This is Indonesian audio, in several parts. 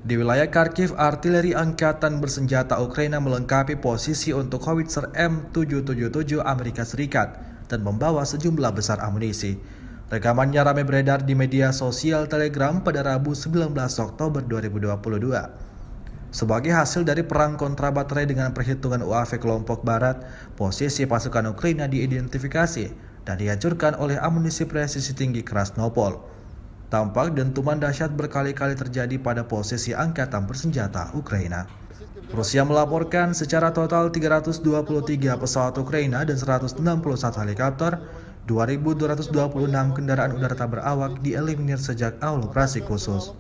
Di wilayah Kharkiv, artileri angkatan bersenjata Ukraina melengkapi posisi untuk howitzer M777 Amerika Serikat dan membawa sejumlah besar amunisi. Rekamannya ramai beredar di media sosial Telegram pada Rabu 19 Oktober 2022. Sebagai hasil dari perang kontra baterai dengan perhitungan UAV kelompok barat, posisi pasukan Ukraina diidentifikasi dan dihancurkan oleh amunisi presisi tinggi Krasnopol. Tampak dentuman dahsyat berkali-kali terjadi pada posisi angkatan bersenjata Ukraina. Rusia melaporkan secara total 323 pesawat Ukraina dan 161 helikopter, 2.226 kendaraan udara tak berawak dieliminir sejak awal operasi khusus.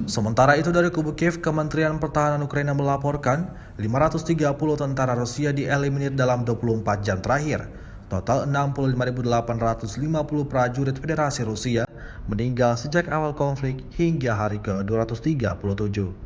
Sementara itu dari kubu Kiev, Kementerian Pertahanan Ukraina melaporkan 530 tentara Rusia dieliminir dalam 24 jam terakhir. Total 65.850 prajurit Federasi Rusia meninggal sejak awal konflik hingga hari ke-237.